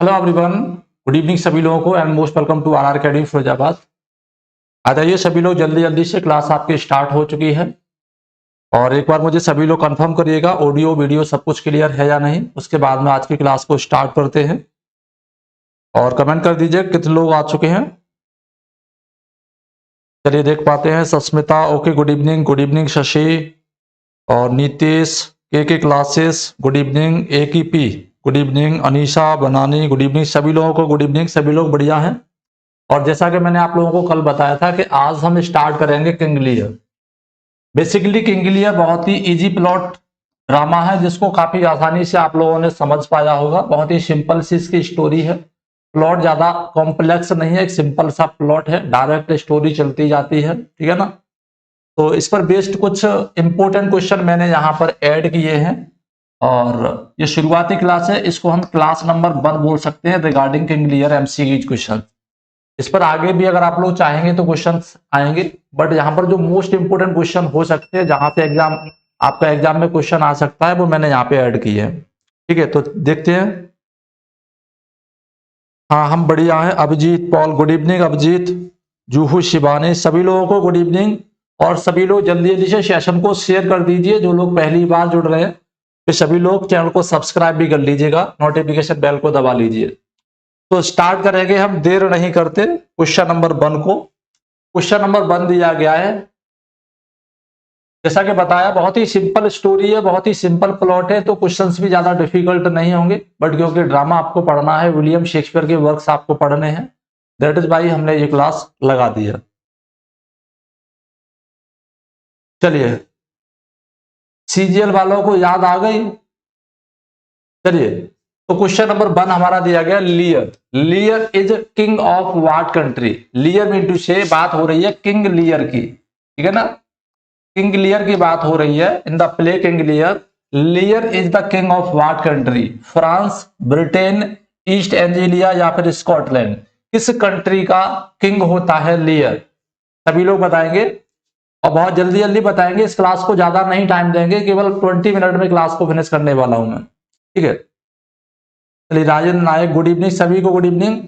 Hello everyone, good evening सभी लोगों को and most welcome to R academy Firozabad. आ जाइए सभी लोग, जल्दी जल्दी से क्लास आपकी स्टार्ट हो चुकी है। और एक बार मुझे सभी लोग कंफर्म करिएगा ऑडियो वीडियो सब कुछ क्लियर है या नहीं, उसके बाद में आज की क्लास को स्टार्ट करते हैं। और कमेंट कर दीजिए कितने लोग आ चुके हैं। चलिए देख पाते हैं। Sasmita okay, good evening Shashi और नीतीश के क्लासेस गुड इवनिंग, ए की पी गुड इवनिंग, अनीशा बनानी गुड इवनिंग, सभी लोगों को गुड इवनिंग। सभी लोग बढ़िया हैं। और जैसा कि मैंने आप लोगों को कल बताया था कि आज हम स्टार्ट करेंगे King Lear. Basically King Lear बहुत ही इजी प्लॉट ड्रामा है जिसको काफी आसानी से आप लोगों ने समझ पाया होगा। बहुत ही सिंपल सी इसकी स्टोरी है, प्लॉट ज्यादा कॉम्प्लेक्स नहीं है, एक सिंपल सा प्लॉट है, डायरेक्ट स्टोरी चलती जाती है, ठीक है ना। तो इस पर बेस्ड कुछ इंपॉर्टेंट क्वेश्चन मैंने यहाँ पर ऐड किए हैं। और ये शुरुआती क्लास है, इसको हम क्लास नंबर 1 बोल सकते हैं regarding King Lear MCQ question. इस पर आगे भी अगर आप लोग चाहेंगे तो क्वेश्चंस आएंगे, बट यहाँ पर जो मोस्ट इंपोर्टेंट क्वेश्चन हो सकते हैं, जहां से आपका एग्जाम में क्वेश्चन आ सकता है, वो मैंने यहाँ पे ऐड किए हैं। ठीक है, तो देखते हैं। हाँ, हम बढ़िया हैं। अभिजीत पॉल गुड इवनिंग, अभिजीत जूहू शिवानी, सभी लोगों को गुड इवनिंग। और सभी लोग जल्दी जल्दी से सेशन को शेयर कर दीजिए। जो लोग पहली बार जुड़ रहे हैं तो सभी लोग चैनल को सब्सक्राइब भी कर लीजिएगा, नोटिफिकेशन बेल को दबा लीजिए। तो स्टार्ट करेंगे हम, देर नहीं करते। क्वेश्चन नंबर 1 को, क्वेश्चन नंबर 1 दिया गया है। जैसा कि बताया, बहुत ही सिंपल स्टोरी है, बहुत ही सिंपल प्लॉट है, तो क्वेश्चंस भी ज्यादा डिफिकल्ट नहीं होंगे। बट क्योंकि ड्रामा आपको पढ़ना है, विलियम शेक्सपियर के वर्क्स आपको पढ़ने हैं, दैट इज वाई हमने ये क्लास लगा दी है। चलिए, सीजीएल वालों को याद आ गई। चलिए, तो क्वेश्चन नंबर 1 हमारा दिया गया, Lear. Lear is king of what country. Lear mean to say बात हो रही है किंग लियर की, ठीक है ना। किंग लियर की बात हो रही है in the play King Lear. Lear is the king of what country. France, Britain, East Anglia या फिर स्कॉटलैंड। किस कंट्री का किंग होता है लियर? सभी लोग बताएंगे और बहुत जल्दी जल्दी बताएंगे। इस क्लास को ज्यादा नहीं टाइम देंगे, केवल 20 मिनट में क्लास को फिनिश करने वाला हूं मैं, ठीक है। चलिए, राजेंद्र नायक गुड इवनिंग, सभी को गुड इवनिंग।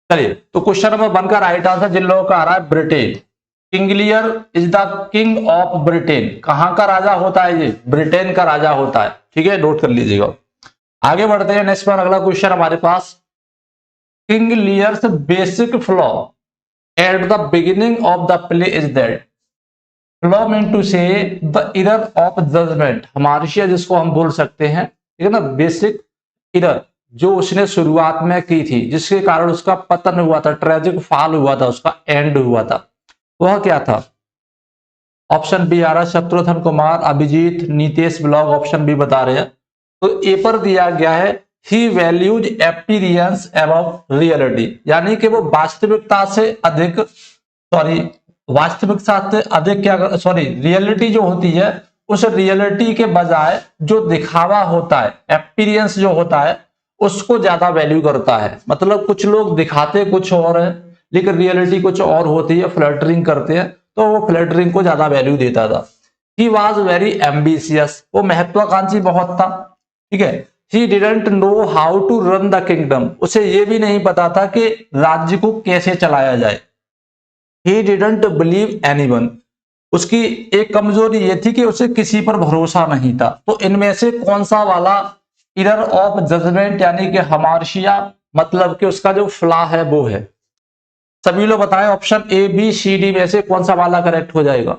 चलिए, तो क्वेश्चन नंबर 1 का राइट आंसर जिन लोगों का आ रहा है, Britain. King Lear is the king of Britain. कहां का राजा होता है? ये ब्रिटेन का राजा होता है, ठीक है, नोट कर लीजिएगा। आगे बढ़ते हैं नेक्स्ट पर। अगला क्वेश्चन हमारे पास, King Lear's basic flaw at the beginning of the play is that. Flaw mean to say the error of judgement, hamartia जिसको हम बोल सकते हैं, ठीक है ना। बेसिक एरर जो उसने शुरुआत में की थी, जिसके कारण उसका पतन हुआ था, ट्रेजिक फॉल हुआ था, उसका एंड हुआ था, वह क्या था? ऑप्शन बी आ रहा है शत्रुघ्न कुमार, अभिजीत, नीतीश ब्लॉग ऑप्शन बी बता रहे हैं। तो ए पर दिया गया है, he values appearance above reality, यानी कि वो वास्तविकता से अधिक, वास्तविकता से अधिक क्या, रियलिटी जो होती है, उस रियलिटी के बजाय जो दिखावा होता है, एपीरियंस जो होता है, उसको ज्यादा वैल्यू करता है। मतलब कुछ लोग दिखाते कुछ और है, लेकिन रियलिटी कुछ और होती है, फ्लटरिंग करते हैं, तो वो फ्लटरिंग को ज्यादा वैल्यू देता था। ही वॉज वेरी एम्बिशियस, वो महत्वाकांक्षी बहुत था, ठीक है। He didn't know how to run the kingdom, उसे ये भी नहीं पता था कि राज्य को कैसे चलाया जाए। ही डिडंट बिलीव एनीवन, उसकी एक कमजोरी ये थी कि उसे किसी पर भरोसा नहीं था। तो इनमें से कौन सा वाला एरर ऑफ जजमेंट, यानी कि हमार्शिया, मतलब कि उसका जो फ्लॉ है वो है? सभी लोग बताएं, option A B C D में से कौन सा वाला करेक्ट हो जाएगा?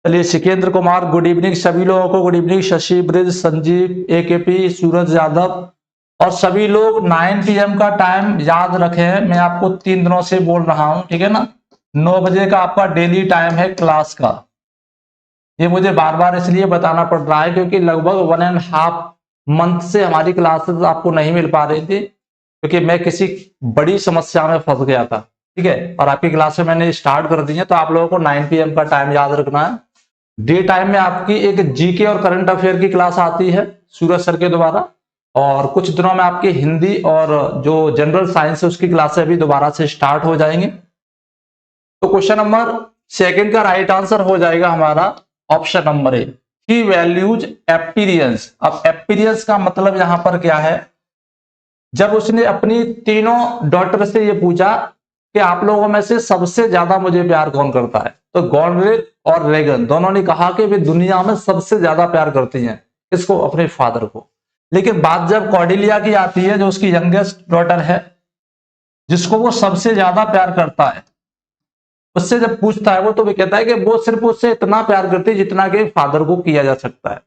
चलिए, सिकेंद्र कुमार गुड इवनिंग, सभी लोगों को good evening. Shashi Brij, Sanjeev, AKP, Suraj Yadav, और सभी लोग 9 PM का टाइम याद रखें। मैं आपको 3 दिनों से बोल रहा हूं, ठीक है ना। 9 बजे का आपका डेली टाइम है क्लास का। ये मुझे बार बार इसलिए बताना पड़ रहा है क्योंकि लगभग 1.5 मंथ से हमारी क्लासेस आपको नहीं मिल पा रही थी, क्योंकि मैं किसी बड़ी समस्या में फंस गया था, ठीक है। और आपकी क्लासें मैंने स्टार्ट कर दी है, तो आप लोगों को 9 PM का टाइम याद रखना है। डे टाइम में आपकी एक जीके और करंट अफेयर की क्लास आती है सूरज सर के द्वारा, और कुछ दिनों में आपकी हिंदी और जो जनरल साइंस है उसकी क्लासें भी दोबारा से स्टार्ट हो जाएंगी। तो क्वेश्चन नंबर 2 का राइट आंसर हो जाएगा हमारा ऑप्शन नंबर ए। ही वैल्यूज एपीरियंस। अब एपीरियंस का मतलब यहां पर क्या है, जब उसने अपनी तीनों डॉटर से ये पूछा कि आप लोगों में से सबसे ज्यादा मुझे प्यार कौन करता है, तो गॉनरेल और रेगन दोनों ने कहा कि वे दुनिया में सबसे ज्यादा प्यार करती हैं, इसको, अपने फादर को। लेकिन बात जब कॉर्डेलिया की आती है, जो उसकी यंगेस्ट डॉटर है, जिसको वो सबसे ज्यादा प्यार करता है, उससे जब पूछता है वो, तो वो कहता है कि वो सिर्फ उससे इतना प्यार करती है जितना कि फादर को किया जा सकता है।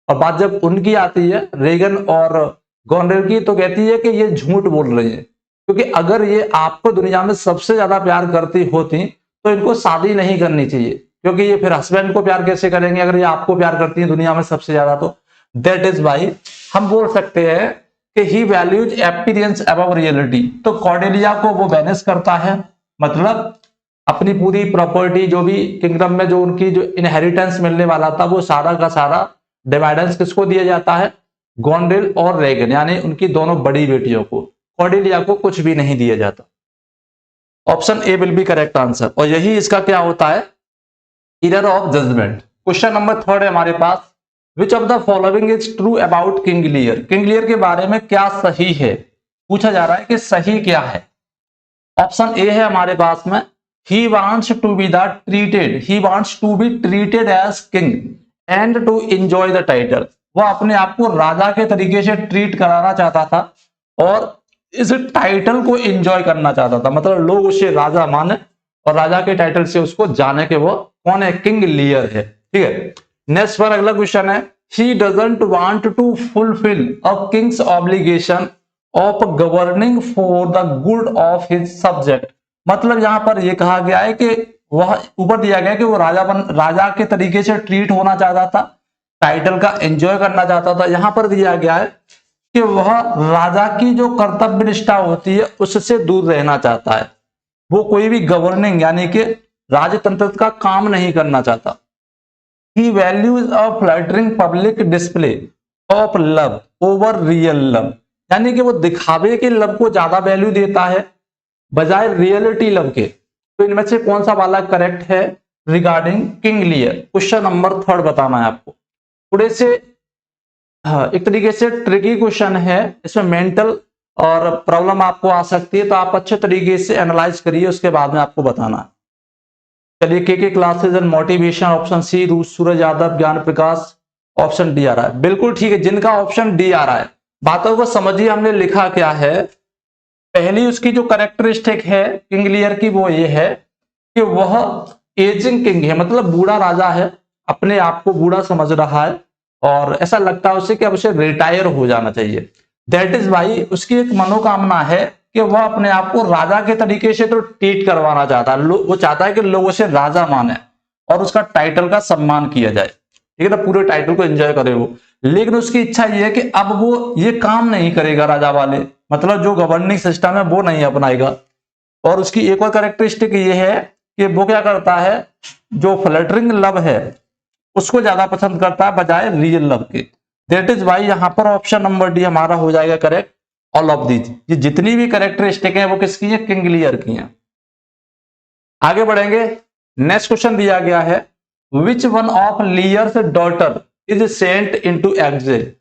और बात जब उनकी आती है, रेगन और गॉनरेल की, तो कहती है कि ये झूठ बोल रही है, क्योंकि अगर ये आपको दुनिया में सबसे ज्यादा प्यार करती होती तो इनको शादी नहीं करनी चाहिए, क्योंकि ये फिर हस्बैंड को प्यार कैसे करेंगे अगर ये आपको प्यार करती है दुनिया में सबसे ज्यादा। तो दैट इज वाई हम बोल सकते हैं कि ही वैल्यूज एपीरियंस अबव रियलिटी। तो कॉर्डेलिया को वो बैनिश करता है, मतलब अपनी पूरी प्रॉपर्टी, जो भी किंगडम में जो उनकी जो इनहेरिटेंस मिलने वाला था, वो सारा का सारा डिवाइडेंस किसको दिया जाता है, गॉनरेल और रेगन, यानी उनकी दोनों बड़ी बेटियों को। कॉर्डेलिया को कुछ भी नहीं दिया जाता। Option A will be correct answer, और यही इसका क्या होता है, error of judgement. Question number 3 है हमारे पास, which of the following is true about King Lear. King Lear के बारे में क्या सही है, पूछा जा रहा है कि सही क्या है। ऑप्शन ए है हमारे पास में, he wants to be the treated, he wants to be treated as king and to enjoy the title। वो अपने आप को राजा के तरीके से ट्रीट कराना चाहता था और इस टाइटल को एंजॉय करना चाहता था, मतलब लोग उसे राजा माने और राजा के टाइटल से उसको जाने के वो कौन है, किंग लियर है। ठीक है, नेक्स्ट पर अगला क्वेश्चन है, he doesn't want to fulfill a king's obligation of governing for the good of his subject। मतलब यहां पर यह कहा गया है कि वह ऊपर दिया गया है कि वो राजा के तरीके से ट्रीट होना चाहता था, टाइटल का एंजॉय करना चाहता था। यहां पर दिया गया है कि वह राजा की जो कर्तव्य निष्ठा होती है उससे दूर रहना चाहता है, वो कोई भी गवर्निंग यानी कि राजतंत्र का काम नहीं करना चाहता। He values a flattering public display of love over real love, यानी कि वो दिखावे के लव को ज्यादा वैल्यू देता है बजाय रियलिटी लव के। तो इनमें से कौन सा वाला करेक्ट है regarding King Lear. Question number 3 बताना है आपको। थोड़े से एक तरीके से ट्रिकी क्वेश्चन है, इसमें मेंटल और प्रॉब्लम आपको आ सकती है, तो आप अच्छे तरीके से एनालाइज करिए, उसके बाद में आपको बताना है। चलिए, K classes and motivation, option C Suraj Yadav, Gyan Prakash, option D आ रहा है। बिल्कुल ठीक है, जिनका ऑप्शन डी आ रहा है, बातों को समझिए हमने लिखा क्या है। पहली उसकी जो कैरेक्टरिस्टिक है किंग लियर की वो ये है कि वह एजिंग किंग है, मतलब बूढ़ा राजा है, अपने आप को बूढ़ा समझ रहा है और ऐसा लगता है उसे कि अब उसे रिटायर हो जाना चाहिए। दैट इज वाई उसकी एक मनोकामना है कि वह अपने आप को राजा के तरीके से तो ट्रीट करवाना चाहता है, वो चाहता है कि लोग उसे राजा माने और उसका टाइटल का सम्मान किया जाए, ठीक है ना, पूरे टाइटल को एंजॉय करे वो। लेकिन उसकी इच्छा ये है कि अब वो ये काम नहीं करेगा राजा वाले, मतलब जो गवर्निंग सिस्टम है वो नहीं अपनाएगा। और उसकी एक और कैरेक्टरिस्टिक ये है कि वो क्या करता है, जो फ्लटरिंग लव है उसको ज्यादा पसंद करता है बजाय रियल लव के। दैट इज वाई यहां पर ऑप्शन नंबर डी हमारा हो जाएगा करेक्ट। ऑल ऑफ दीज, ये जितनी भी कैरेक्टरिस्टिक है वो किसकी है, किंग लियर की है। आगे बढ़ेंगे, नेक्स्ट क्वेश्चन दिया गया है, which one of Lear's daughter is sent into exile.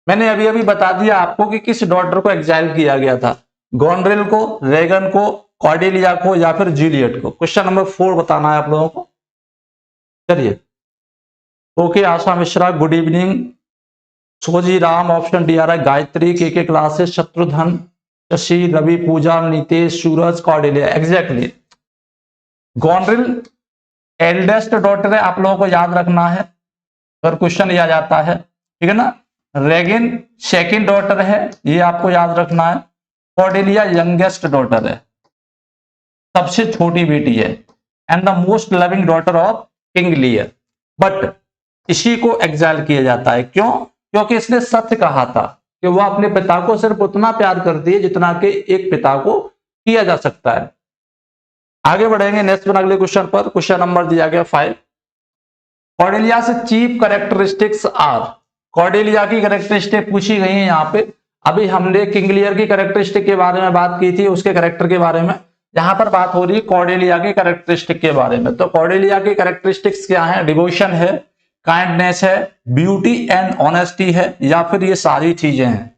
मैंने अभी अभी बता दिया आपको कि किस डॉटर को एग्जाइल किया गया था, गॉनरेल को, रेगन को, कॉर्डेलिया को या फिर जूलियट को। क्वेश्चन नंबर 4 बताना है आप लोगों को। चलिए, okay Asha Mishra, good evening. Soji Ram, option D आ रहा है, Gayatri, K classes, Shatrughan, Shashi, Ravi, Pooja, Nitesh, Suraj, Cordelia. Exactly, Goneril eldest daughter है, आप लोगों को याद रखना है अगर क्वेश्चन लिया जाता है, ठीक है ना। रेगिन सेकंड डॉटर है, ये आपको याद रखना है। कॉर्डेलिया यंगेस्ट डॉटर है, सबसे छोटी बेटी है, and the most loving daughter of King Lear. But इसी को एग्जाइल किया जाता है, क्यों? क्योंकि इसने सत्य कहा था कि वह अपने पिता को सिर्फ उतना प्यार करती है जितना कि एक पिता को किया जा सकता है। आगे बढ़ेंगे नेक्स्ट अगले क्वेश्चन पर। क्वेश्चन नंबर दिया गया 5, कॉर्डेलिया से चीफ कैरेक्टरिस्टिक्स आर। कॉर्डेलिया की कैरेक्टरिस्टिक पूछी गई है यहाँ पे। अभी हमने किंग लियर की कैरेक्टरिस्टिक के बारे में बात की थी, उसके कैरेक्टर के बारे में। यहाँ पर बात हो रही है कॉर्डेलिया के कैरेक्टरिस्टिक के बारे में। तो कॉर्डेलिया की कैरेक्टरिस्टिक्स क्या है, डिवोशन है, काइंडनेस है, ब्यूटी एंड ऑनेस्टी है, या फिर ये सारी चीजें हैं?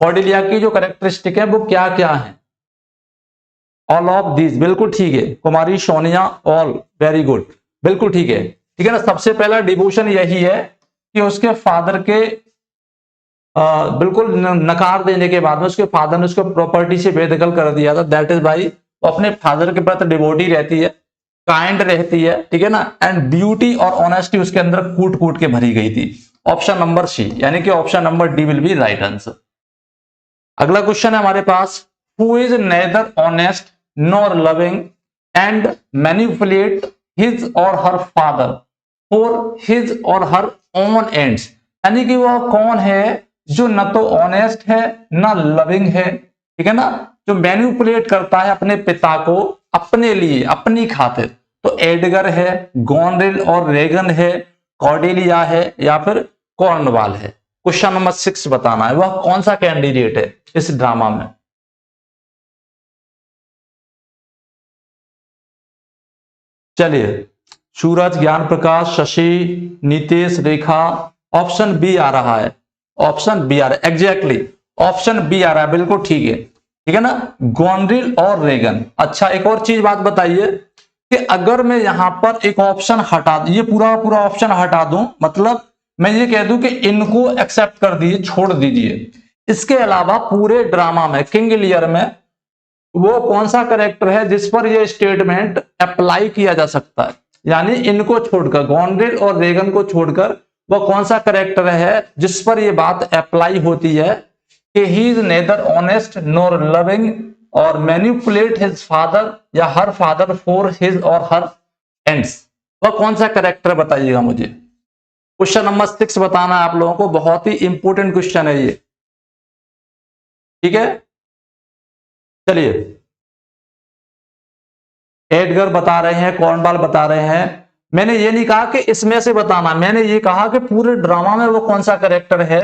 कॉर्डेलिया की जो कैरेक्टरिस्टिक है वो क्या क्या है? ऑल ऑफ दीज, बिल्कुल ठीक है। कुमारी सोनिया, ऑल, वेरी गुड, बिल्कुल ठीक है। ठीक है ना। सबसे पहला डिवोशन यही है कि उसके फादर के बिल्कुल नकार देने के बाद में उसके फादर ने उसको प्रॉपर्टी से बेदखल कर दिया था। दैट इज भाई वो अपने फादर के प्रति डिवोटी रहती है, काइंड रहती है, ठीक है ना। एंड ब्यूटी और ऑनेस्टी उसके अंदर कूट कूट के भरी गई थी। ऑप्शन नंबर सी, यानी कि option number D will be right answer. अगला क्वेश्चन है हमारे पास, who is neither honest nor loving and manipulate his or her father for his or her own ends, यानी कि वह कौन है जो न तो ऑनेस्ट है न लविंग है, ठीक है ना, जो मैनिपुलेट करता है अपने पिता को अपने लिए, अपनी खातिर। तो एडगर है, गोनरिल और रेगन है, कॉर्डेलिया है, या फिर कॉर्नवाल है। क्वेश्चन नंबर 6 बताना है वह कौन सा कैंडिडेट है इस ड्रामा में। चलिए, सूरज, ज्ञान प्रकाश, शशि, नीतीश, रेखा। ऑप्शन बी आ रहा है, ऑप्शन बी आ रहा है, एग्जैक्टली ऑप्शन बी आ रहा है, बिल्कुल ठीक है, ठीक है ना, गोनरिल और रेगन। अच्छा, एक और चीज बात बताइए कि अगर मैं यहां पर एक ऑप्शन हटा दूं, ये पूरा पूरा ऑप्शन हटा दूं, मतलब मैं ये कह दूं कि इनको एक्सेप्ट कर दीजिए, छोड़ दीजिए, इसके अलावा पूरे ड्रामा में किंग लियर में वो कौन सा कैरेक्टर है जिस पर यह स्टेटमेंट अप्लाई किया जा सकता है, यानी इनको छोड़कर, गोनरिल और रेगन को छोड़कर वह कौन सा कैरेक्टर है जिस पर यह बात अप्लाई होती है कि he is neither honest nor loving और मैनिपुलेट हिज फादर या her father for his or her ends. वह कौन सा कैरेक्टर बताइएगा मुझे। क्वेश्चन नंबर 6 बताना है आप लोगों को, बहुत ही इंपॉर्टेंट क्वेश्चन है ये, ठीक है। चलिए, एडगर बता रहे हैं, कॉर्नवाल बता रहे हैं। मैंने ये नहीं कहा कि इसमें से बताना, मैंने ये कहा कि पूरे ड्रामा में वो कौन सा कैरेक्टर है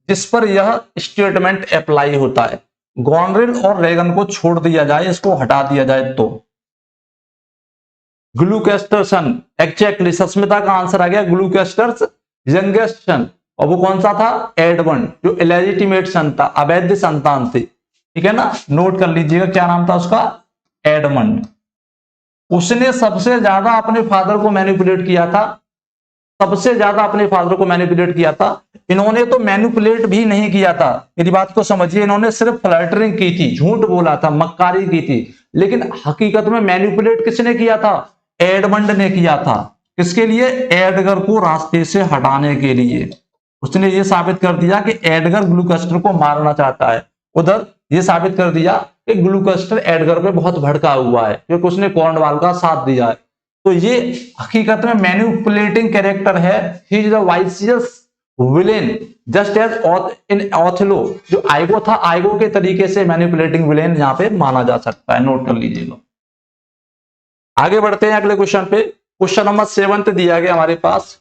जिस पर यह स्टेटमेंट अप्लाई होता है। गोनरिल और रेगन को छोड़ दिया जाए, इसको हटा दिया जाए तो ग्लूकेस्टर सन, एक्चुअली सस्मिता का आंसर आ गया ग्लूकेस्टर्स यंगेस्ट सन, और वो कौन सा था, एडमंड, जो इलेजिटिमेट सन था, अवैध संतान थी, ठीक है ना। नोट कर लीजिएगा क्या नाम था उसका, एडमंड। उसने सबसे ज्यादा अपने फादर को मैनिपुलेट किया था, सबसे ज्यादा अपने फादर को मैनिपुलेट किया था। इन्होंने तो मैनिपुलेट भी नहीं किया था, मेरी बात को समझिए, इन्होंने सिर्फ फ्लर्टरिंग की थी, झूठ बोला था, मक्कारी की थी, लेकिन हकीकत में मैनिपुलेट किसने किया था, एडमंड ने किया था। किसके लिए, एडगर को रास्ते से हटाने के लिए। उसने ये साबित कर दिया कि एडगर ग्लूकेस्टर को मारना चाहता है, उधर ये साबित कर दिया कि ग्लूकेस्टर एडगर पे बहुत भड़का हुआ है क्योंकि उसने कॉर्नवाल का साथ दिया है। तो ये हकीकत में मैनिपुलेटिंग कैरेक्टर है, he is the vicious villain just as in Othello, जो आइगो था, आइगो के तरीके से मैनिपुलेटिंग विलेन यहां पे माना जा सकता है, नोट कर लीजिएगा। आगे बढ़ते हैं अगले क्वेश्चन पे। क्वेश्चन नंबर 7 दिया गया हमारे पास,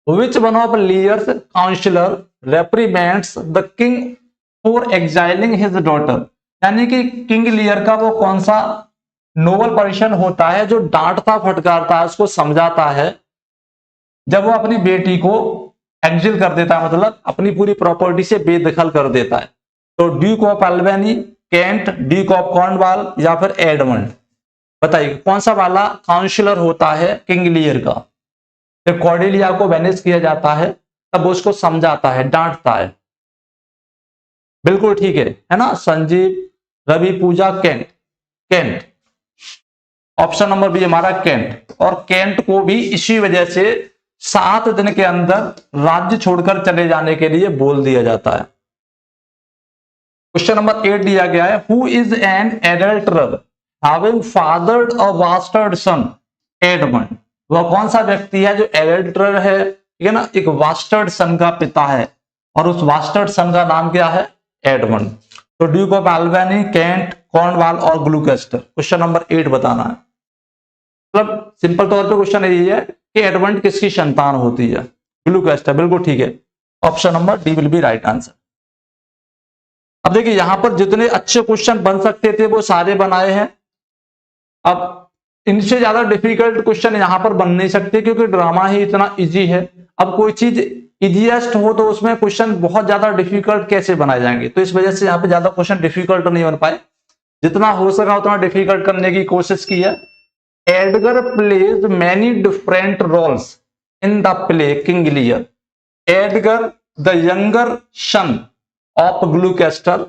which one of Lear's counsellor reprimands the king for exiling his daughter, यानी कि किंग लियर का वो कौन सा नोबल पर्सन होता है जो डांटता फटकारता है, उसको समझाता है जब वो अपनी बेटी को एक्जिल कर देता है, मतलब अपनी पूरी प्रॉपर्टी से बेदखल कर देता है। तो duke of Albany, Kent, duke of Cornwall, या फिर एडमंड, बताइए कौन सा वाला काउंसिलर होता है किंग लियर का। जब कॉर्डेलिया को बैनिश किया जाता है तब वो उसको समझाता है, डांटता है, बिल्कुल ठीक है ना। Sanjeev, Ravi, Pooja, Kent, Kent, option number B हमारा केंट। और केंट को भी इसी वजह से 7 दिन के अंदर राज्य छोड़कर चले जाने के लिए बोल दिया जाता है। क्वेश्चन नंबर 8 दिया गया है, who is an adulterer having fathered a bastard son, Edmund. वह कौन सा व्यक्ति है जो एडल्टरर है, ठीक है ना, एक बास्टर्ड सन का पिता है, और उस बास्टर्ड सन का नाम क्या है, एडमंड। तो duke of Albany, Kent, Cornwall और ग्लूकेस्टर। क्वेश्चन नंबर 8 बताना है, मतलब सिंपल तौर पे क्वेश्चन यही है कि एडमंड किसकी संतान होती है, ग्लूकेस्टर, बिल्कुल ठीक है, option number D will be right answer. अब देखिए यहां पर जितने अच्छे क्वेश्चन बन सकते थे वो सारे बनाए हैं। अब इनसे ज्यादा डिफिकल्ट क्वेश्चन यहाँ पर बन नहीं सकते क्योंकि ड्रामा ही इतना इजी है। अब कोई चीज इजीएस्ट हो तो उसमें क्वेश्चन बहुत ज्यादा डिफिकल्ट कैसे बनाए जाएंगे, तो इस वजह से यहाँ पे ज्यादा क्वेश्चन डिफिकल्ट नहीं बन पाए। जितना हो सका उतना डिफिकल्ट करने की कोशिश की है। Edgar plays many different roles in the play King Lear. Edgar the younger son of Gloucester,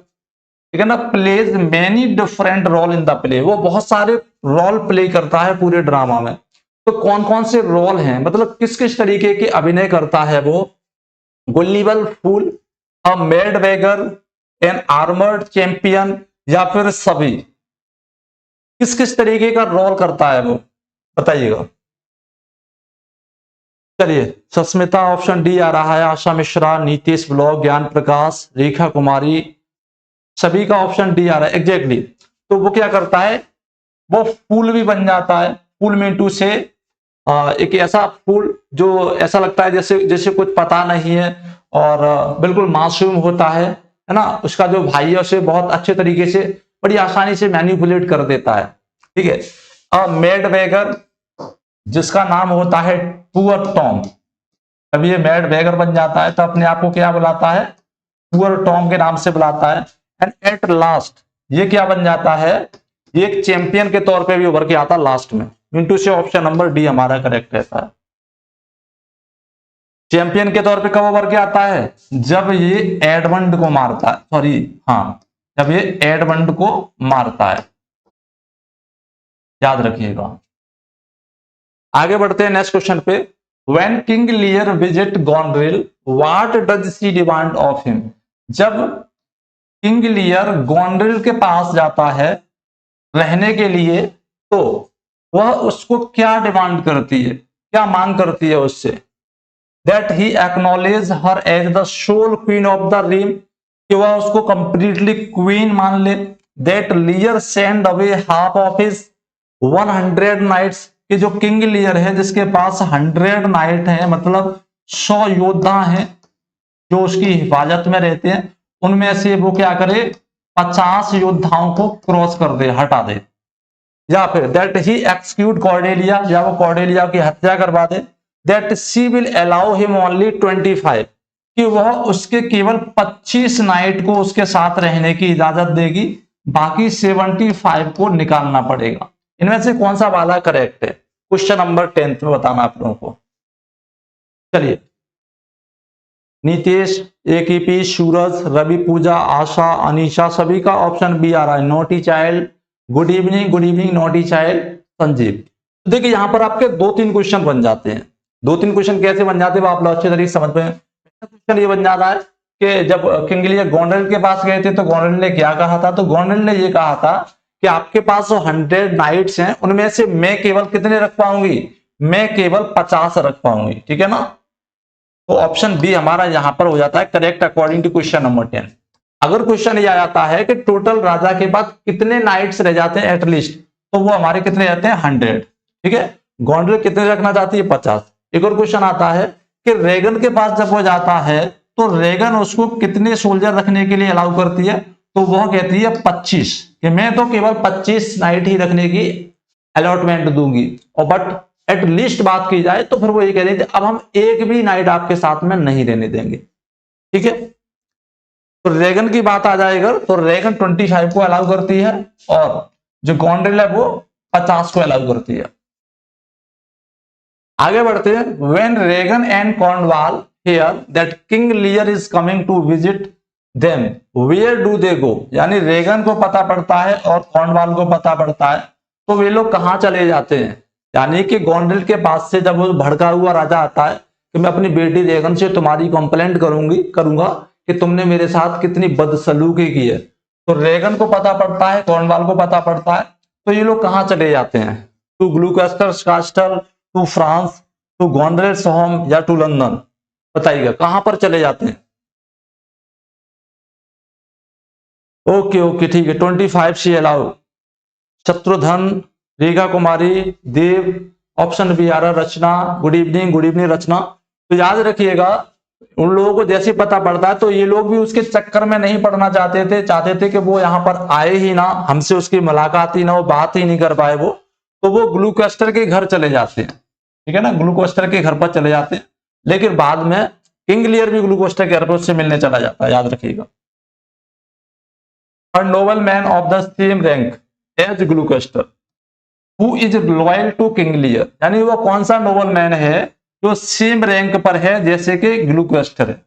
ठीक है ना, plays many different role in the play, वो बहुत सारे रोल प्ले करता है पूरे ड्रामा में। तो कौन कौन से रोल हैं, मतलब किस किस तरीके के अभिनय करता है वो? गुलिबल फूल, अ मेड वेगर, एन आर्मर्ड चैंपियन, या फिर सभी? किस किस तरीके का रोल करता है वो, बताइएगा। चलिए, सस्मिता ऑप्शन डी आ रहा है, आशा मिश्रा, नीतीश ब्लॉग, ज्ञान प्रकाश, रेखा कुमारी, सभी का ऑप्शन डी आ रहा है एग्जैक्टली। तो वो क्या करता है, वो फूल भी बन जाता है। फूल मिंटू से एक ऐसा फूल जो ऐसा लगता है जैसे जैसे कुछ पता नहीं है और बिल्कुल मासूम होता है ना। उसका जो भाई है उसे बहुत अच्छे तरीके से बड़ी आसानी से मैनिपुलेट कर देता है, ठीक है। अ मेड वेगर, जिसका नाम होता है पुअर टॉम। अब ये मेड वेगर बन जाता है तो अपने आप को क्या बुलाता है, पुअर टॉम के नाम से बुलाता है। एंड एट लास्ट ये क्या बन जाता है, ये एक चैंपियन के तौर पे भी उभर के आता है लास्ट में। मिंटू से ऑप्शन नंबर डी हमारा करेक्ट रहता है। चैंपियन के तौर पे कब उभर के आता है, जब ये एडमंड को मारता है, सॉरी हाँ, जब ये एडमंड को मारता है, याद रखिएगा। आगे बढ़ते हैं नेक्स्ट क्वेश्चन पे। When King Lear visit Goneril what does she demand of him. जब किंग लियर गोनड्रिल के पास जाता है रहने के लिए तो वह उसको क्या डिमांड करती है, क्या मांग करती है उससे? That he acknowledge her as the sole queen of the realm, कि वह उसको कंप्लीटली क्वीन मान ले। That Lear send away half of his 100 knights, कि जो किंग लियर है जिसके पास 100 नाइट है, मतलब 100 योद्धा हैं जो उसकी हिफाजत में रहते हैं, उनमें से वो क्या करे, 50 योद्धाओं को क्रॉस कर दे, हटा दे। या फिर दैट ही एक्सक्यूट कॉर्डेलिया, या वो कॉर्डेलिया की हत्या करवा दे। That she will allow him only 25, कि वह उसके केवल 25 नाइट को उसके साथ रहने की इजाजत देगी, बाकी 75 को निकालना पड़ेगा। इनमें से कौन सा वाला करेक्ट है, क्वेश्चन नंबर 10 में बताना आप लोगों को। चलिए, नीतीश, एकीपी, सूरज, रवि, पूजा, आशा, अनीशा, सभी का ऑप्शन बी आ रहा है, naughty child, good evening, naughty child, Sanjeev. तो देखिए यहाँ पर आपके 2-3 क्वेश्चन बन जाते हैं। 2-3 क्वेश्चन कैसे बन जाते हैं वो आप लोग अच्छे तरीके से समझ में। क्वेश्चन ये बन जाता है कि जब किंग लियर गोनड्रिल के पास गए थे तो गोनड्रिल ने क्या कहा था, तो गोनड्रिल ने ये कहा था कि आपके पास जो 100 नाइट्स हैं उनमें से मैं केवल कितने रख पाऊंगी, मैं केवल 50 रख पाऊंगी, ठीक है ना। तो ऑप्शन बी हमारा यहां पर हो जाता है correct according to question number 10। अगर क्वेश्चन ये आ जाता है कि टोटल राजा के पास कितने नाइट्स रह जाते हैं एटलीस्ट, तो वो हमारे कितने रहते हैं, 100, ठीक है। गोनड्रिल कितने रखना चाहती है, 50। एक और क्वेश्चन आता है कि रेगन के पास जब वो जाता है तो रेगन उसको कितने सोल्जर रखने के लिए अलाउ करती है, तो वह कहती है 25, कि मैं तो केवल 25 नाइट ही रखने की अलॉटमेंट दूंगी। और बट एट लीस्ट बात की जाए तो फिर वो ये कह रही थी अब हम एक भी नाइट आपके साथ में नहीं रहने देंगे, ठीक है। तो रेगन की बात आ जाएगा तो रेगन 25 को अलाउ करती है और जो गोनड्रिल है वो 50 को अलाउ करती है। आगे बढ़ते हैं। When Regan and Cornwall hear that King Lear is coming to visit them where do they go, यानी रेगन को पता पड़ता है और कॉर्नवाल को पता पड़ता है तो वे लोग कहां चले जाते हैं। यानी कि गोनड्रिल के पास से जब वो भड़का हुआ राजा आता है कि मैं अपनी बेटी रेगन से तुम्हारी कंप्लेंट करूंगा कि तुमने मेरे साथ कितनी बदसलूकी की है, तो रेगन को पता पड़ता है, कॉर्नवाल को पता पड़ता है, तो ये लोग कहां चले जाते हैं, to Gloucester castle, to France, to Goneril's home, या टू लंदन। बताइएगा कहां पर चले जाते हैं। ओके ठीक है, 25 से अलाउ। शत्रुधन, रेखा कुमारी, देव, ऑप्शन बी आ रहा, रचना, गुड इवनिंग रचना। तो याद रखिएगा उन लोगों को जैसे पता पड़ता है तो ये लोग भी उसके चक्कर में नहीं पड़ना चाहते थे कि वो यहाँ पर आए ही ना, हमसे उसकी मुलाकात ही ना हो, बात ही नहीं कर पाए वो। तो वो ग्लूकोस्टर के घर चले जाते हैं, ठीक है ना, ग्लूकोस्टर के घर पर चले जाते हैं, लेकिन बाद में किंग लियर भी ग्लूकोस्टर के घर पर उससे मिलने चला जाता है, याद रखिएगा। A noble man of the same rank as ग्लूकोस्टर who is loyal to King Lear, यानी वो कौन सा नोबल मैन है जो सेम रैंक पर है जैसे कि ग्लूकोस्टर है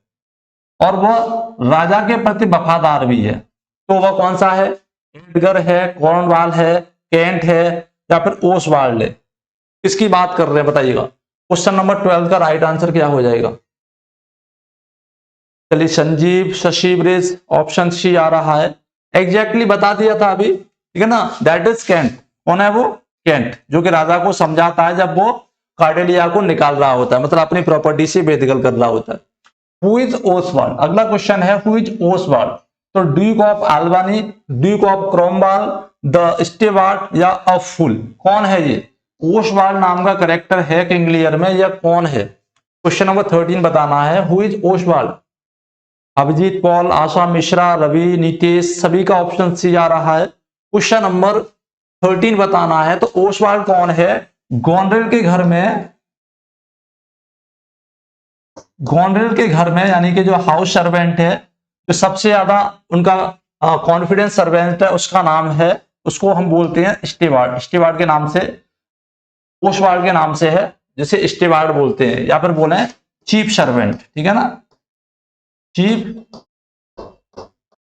और वह राजा के प्रति वफादार भी है, तो वह कौन सा है? एडगर है, कॉर्नवाल है, केंट है या फिर ओसवाल्ड है? किसकी बात कर रहे हैं बताइएगा। क्वेश्चन नंबर 12 का राइट आंसर क्या हो जाएगा? चलिए, संजीव, शशि ब्रिज, ऑप्शन सी आ रहा है। एग्जैक्टली बता दिया था अभी, ठीक है ना, दैट इज केंट। कौन है वो? केंट, जो कि राजा को समझाता है जब वो कार्डेलिया को निकाल रहा होता है, मतलब अपनी प्रॉपर्टी से बेदखल कर रहा होता है। Who is Oswald? अगला क्वेश्चन है हु इज ओसवाल्ड। तो duke of Albany, duke of Cornwall, the steward या अ फूल, कौन है ये? ओसवाल्ड नाम का कैरेक्टर है किंग लियर में, या कौन है? क्वेश्चन नंबर 13 बताना है, who is Oswald. Abhijit Paul, Asha Mishra, Ravi, Nitish, सभी का ऑप्शन सी आ रहा है। क्वेश्चन नंबर 13 बताना है, तो ओसवाल्ड कौन है? गोंडरेल के घर में, गोंडरेल के घर में, यानी कि जो हाउस सर्वेंट है, जो सबसे ज्यादा उनका कॉन्फिडेंस सर्वेंट है, उसका नाम है, उसको हम बोलते हैं स्टीवार्ड। स्टीवार्ड के नाम से, ओसवाल्ड के नाम से है, जिसे स्टीवार्ड बोलते हैं, या फिर बोले चीफ सर्वेंट, ठीक है ना, chief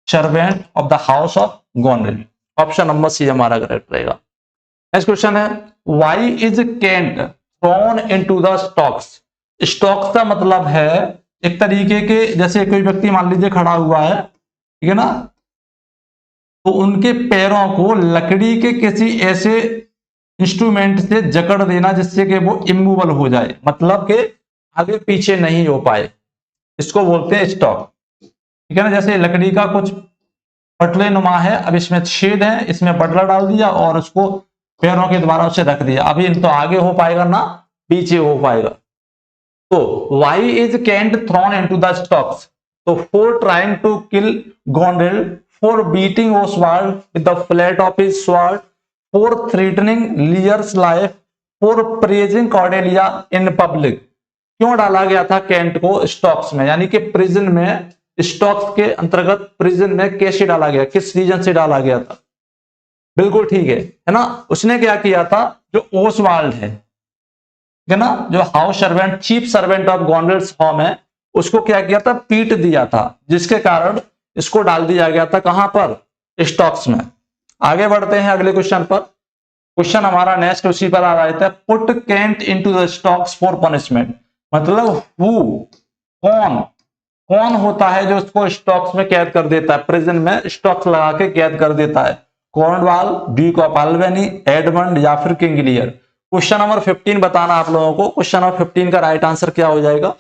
servant of the house of Goneril. Option number C हमारा करेक्ट रहेगा। नेक्स्ट क्वेश्चन है, why is Kent thrown into the stocks. Stocks का मतलब है एक तरीके के, जैसे कोई व्यक्ति मान लीजिए खड़ा हुआ है, ठीक है ना, तो उनके पैरों को लकड़ी के किसी ऐसे इंस्ट्रूमेंट से जकड़ देना जिससे कि वो इमूवेबल हो जाए, मतलब कि आगे पीछे नहीं हो पाए, इसको बोलते हैं स्टॉक, ठीक है ना। जैसे लकड़ी का कुछ पटले नुमा है, अब इसमें छेद है, इसमें पटला डाल दिया और उसको पैरों के द्वारा उसे रख दिया, अभी तो आगे हो पाएगा ना पीछे हो पाएगा। तो why is Kent thrown into the stocks? तो for trying to kill Goneril, for beating Oswald with the flat of his sword, for threatening Lear's life, for praising Cordelia in public. क्यों डाला गया था केंट को stocks में, यानी कि prison में, स्टॉक्स के अंतर्गत प्रिजन में कैसे डाला गया, किस रीजन से डाला गया था? बिल्कुल ठीक है ना। उसने क्या किया था, जो ओसवाल्ड है, ठीक है ना, जो house servant, chief servant of Goneril's home है, उसको क्या किया था, पीट दिया था, जिसके कारण इसको डाल दिया गया था कहां पर? स्टॉक्स में। आगे बढ़ते हैं अगले क्वेश्चन पर। क्वेश्चन हमारा नेक्स्ट उसी पर आ रहा था, put Kent into the stocks for punishment, मतलब हु, कौन होता है जो उसको स्टॉक्स में कैद कर देता है, प्रिजन में स्टॉक्स लगा के कैद कर देता है? Cornwall, Duke of Albany, Edmund या फिर किंग लियर? क्वेश्चन नंबर 15 बताना आप लोगों को। क्वेश्चन नंबर 15 का राइट आंसर क्या हो जाएगा?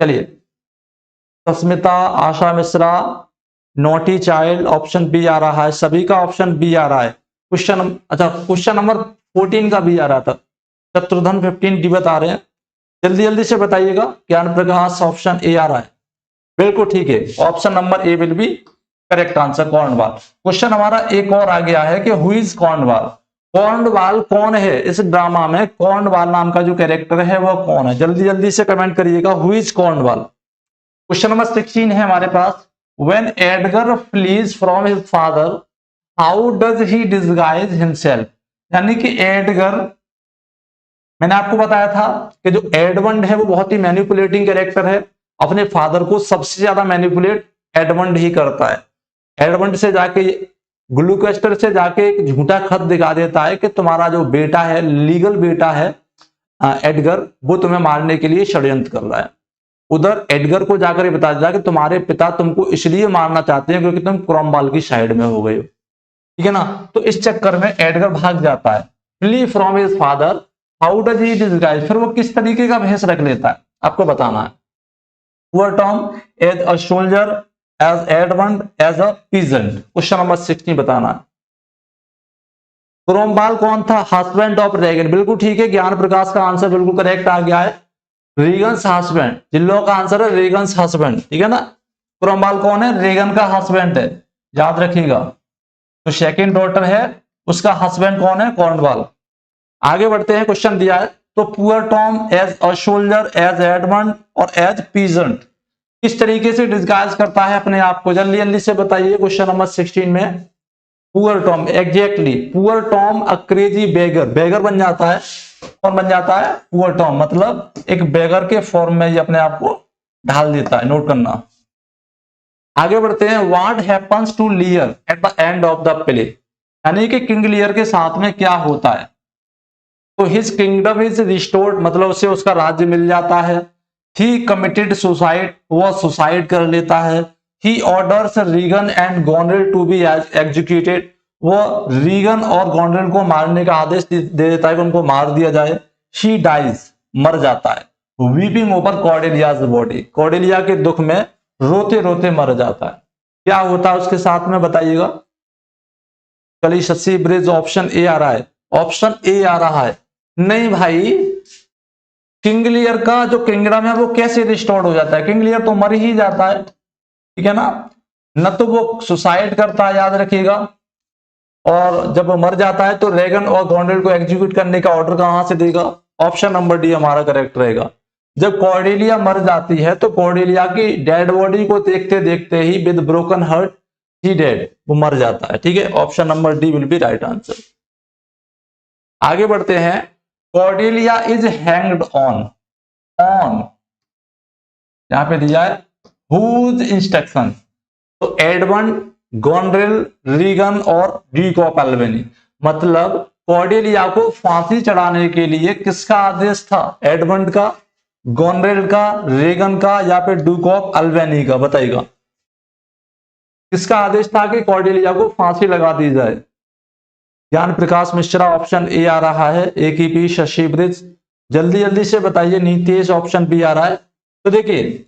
चलिए, Sasmita, Asha Mishra, naughty child, option B आ रहा है, सभी का ऑप्शन बी आ रहा है। क्वेश्चन नंबर 14 का भी आ रहा था, शत्रुघ्न 15 डी बता रहे हैं, जल्दी जल्दी से बताइएगा। ज्ञान प्रकाश, ऑप्शन ए आ रहा है, बिल्कुल ठीक है, option number A will be correct answer, Cornwall. Question हमारा एक और आ गया है कि हु इज कॉर्नवाल। कॉर्नवाल कौन है इस ड्रामा में? कॉर्नवाल नाम का जो कैरेक्टर है वह कौन है? जल्दी जल्दी से कमेंट करिएगा, who is Cornwall. Question number 16 है हमारे पास, when Edgar flees from his father how does he disguise himself, यानी कि एडगर, मैंने आपको बताया था कि जो एडमंड है वो बहुत ही मैनिपुलेटिंग कैरेक्टर है, अपने फादर को सबसे ज्यादा मैनिपुलेट एडमंड ही करता है। एडमंड से जाके, ग्लूकोस्टर से जाके एक झूठा खत दिखा देता है कि तुम्हारा जो बेटा है, लीगल बेटा है एडगर, वो तुम्हें मारने के लिए षड्यंत्र कर रहा है। उधर एडगर को जाकर ये बता देता है कि तुम्हारे पिता तुमको इसलिए मारना चाहते हैं क्योंकि तुम क्रोमवाल की साइड में हो गए हो, ठीक है ना। तो इस चक्कर में एडगर भाग जाता है, flee from his father, how does he disguise, फिर वो किस तरीके का भेष रख लेता है आपको बताना है। Poor Tom as a soldier, as Edmund as a peasant. Question number 16 बताना है। क्रोमवाल कौन था? हस्बैंड ऑफ रेगन, बिल्कुल ठीक है, ज्ञान प्रकाश का आंसर बिल्कुल करेक्ट आ गया है, रेगन्स हस्बैंड। जिन लोगों का आंसर है रेगन्स हस्बैंड, ठीक है ना। क्रोमवाल कौन है? रेगन का हस्बैंड है, याद रखिएगा। तो सेकंड डॉटर है उसका हस्बैंड कौन है? कॉर्नवाल। आगे बढ़ते हैं, क्वेश्चन दिया है तो poor Tom as a soldier, as Edmund और एज पीजेंट किस तरीके से डिस्गाइज करता है अपने आप को? जल्दी जल्दी से बताइए। क्वेश्चन नंबर 16 में poor Tom, exactly poor Tom a crazy beggar, beggar बन जाता है, कौन बन जाता है? पुअर टॉम, मतलब एक बेगर के फॉर्म में ये अपने आप को ढाल देता है, नोट करना। आगे बढ़ते हैं, what happens to Lear at the end of the play, यानी कि किंग लियर के साथ में क्या होता है? तो हिज किंगडम इज रिस्टोर्ड, मतलब उसे उसका राज्य मिल जाता है। ही कमिटेड सुसाइड, वह सुसाइड कर लेता है। He orders Regan and Goneril to be executed, वो रीगन और गोनरेल को मारने का आदेश दे देता है कि उनको मार दिया जाए। शी डाइज, मर जाता है। वीपिंग ओवर कॉर्डेलियाज बॉडी, कॉर्डेलिया के दुख में रोते रोते मर जाता है। क्या होता है उसके साथ में बताइएगा? चलिए शशि ब्रिज, ऑप्शन ए आ रहा है, ऑप्शन ए आ रहा है। नहीं भाई, किंग लियर का जो किंगडम है वो कैसे रिस्टोर्ड हो जाता है? किंग लियर तो मर ही जाता है, ठीक है ना। न तो वो सुसाइड करता है, याद रखिएगा, और जब वो मर जाता है तो रेगन और गोंडेल को एग्जीक्यूट करने का ऑर्डर कहां से देगा? ऑप्शन नंबर डी हमारा करेक्ट रहेगा। जब कॉर्डेलिया मर जाती है तो कॉर्डेलिया की डेड बॉडी को देखते देखते ही with broken heart he dead, वो मर जाता है, ठीक है। Option number D will be right answer. आगे बढ़ते हैं, Cordelia is hanged on, on यहां पे दिया है हुज इंस्ट्रक्शन, तो एडमंड, गोनरेल, रीगन और ड्यूक ऑफ अल्बेनी, मतलब कॉर्डेलिया को फांसी चढ़ाने के लिए किसका आदेश था? एडमंड का, गोनरेल का, रेगन का या फिर ड्यूक ऑफ अल्बेनी का? बताइएगा किसका आदेश था कि कॉर्डेलिया को फांसी लगा दी जाए? ज्ञान प्रकाश मिश्रा, ऑप्शन ए आ रहा है। ए की पी शशि ब्रिज, जल्दी जल्दी से बताइए। नीतीश, ऑप्शन बी आ रहा है। तो देखिए,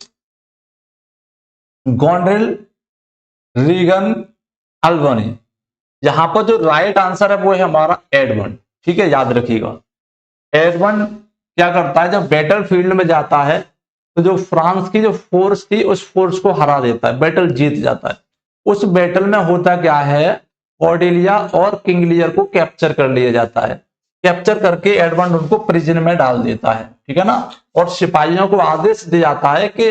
गोनरेल, रीगन, अल्बनी, यहां पर जो राइट आंसर है वो है हमारा एडमंड, ठीक है, याद रखिएगा। एडमंड क्या करता है? जब बैटल फील्ड में जाता है तो जो फ्रांस की जो फोर्स थी उस फोर्स को हरा देता है, बैटल जीत जाता है। उस बैटल में होता क्या है, कॉर्डेलिया और किंग लियर को कैप्चर कर लिया जाता है। कैप्चर करके एडमंड उनको प्रिजन में डाल देता है, ठीक है ना। और सिपाहियों को आदेश दिया जाता है कि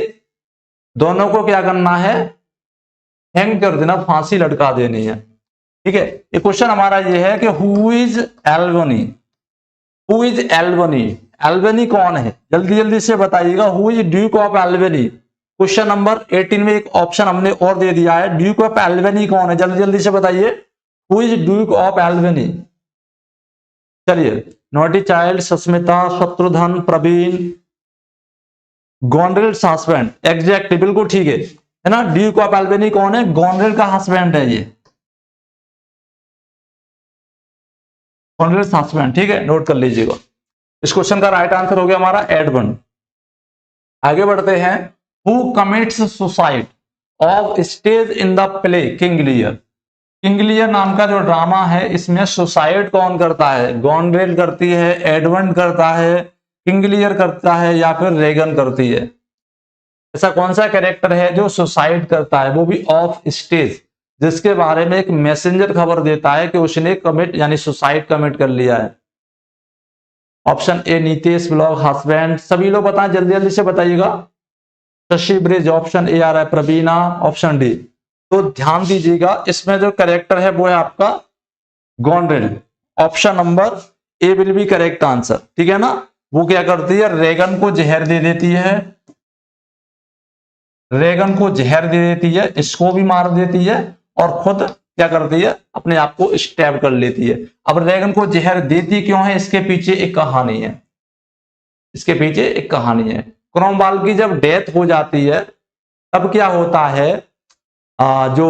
दोनों को क्या करना है? हैंग कर देना, फांसी लटका देनी है, ठीक है। ये क्वेश्चन हमारा ये है कि who is Albany, who is Albany, Albany कौन है? जल्दी जल्दी से बताइएगा। Who is duke of Albany, question number 18 में एक ऑप्शन हमने और दे दिया है। ड्यूक ऑफ एल्बनी कौन है? जल्दी जल्दी से बताइए। Who is duke of Albany? चलिए, naughty child, Sasmita, Shatrughan, Praveen, Goneril husband, exact, बिल्कुल ठीक है ना। ड्यूक ऑफ एल्बनी कौन है? गोनरेल का हस्बैंड है ये, गोनरेल हस्बैंड, ठीक है, नोट कर लीजिएगा। इस क्वेश्चन का राइट आंसर हो गया हमारा एडमंड। आगे बढ़ते हैं, who commits suicide of stage in the play King Lear, King लियर नाम का जो ड्रामा है इसमें सुसाइड कौन करता है? गोनरेल करती है, एडमंड करता है, किंग लियर करता है या फिर रेगन करती है? ऐसा कौन सा कैरेक्टर है जो सुसाइड करता है, वो भी ऑफ स्टेज, जिसके बारे में एक मैसेंजर खबर देता है कि उसने कमिट यानी सुसाइड कमिट कर लिया है? Option A Nitish, blog, husband, सभी लोग बताएं, जल्दी जल्दी से बताइएगा। शशि ब्रिज, ऑप्शन ए आ रहा है। प्रवीणा, ऑप्शन डी। तो ध्यान दीजिएगा, इसमें जो करेक्टर है वो है आपका Goneril, option number A will be correct answer, ठीक है ना। वो क्या करती है? रेगन को जहर दे देती है, रेगन को जहर दे देती है, इसको भी मार देती है और खुद क्या करती है? अपने आप को स्टैब कर लेती है। अब रेगन को जहर देती क्यों है? इसके पीछे एक कहानी है, इसके पीछे एक कहानी है। क्रोमवाल की जब डेथ हो जाती है तब क्या होता है, जो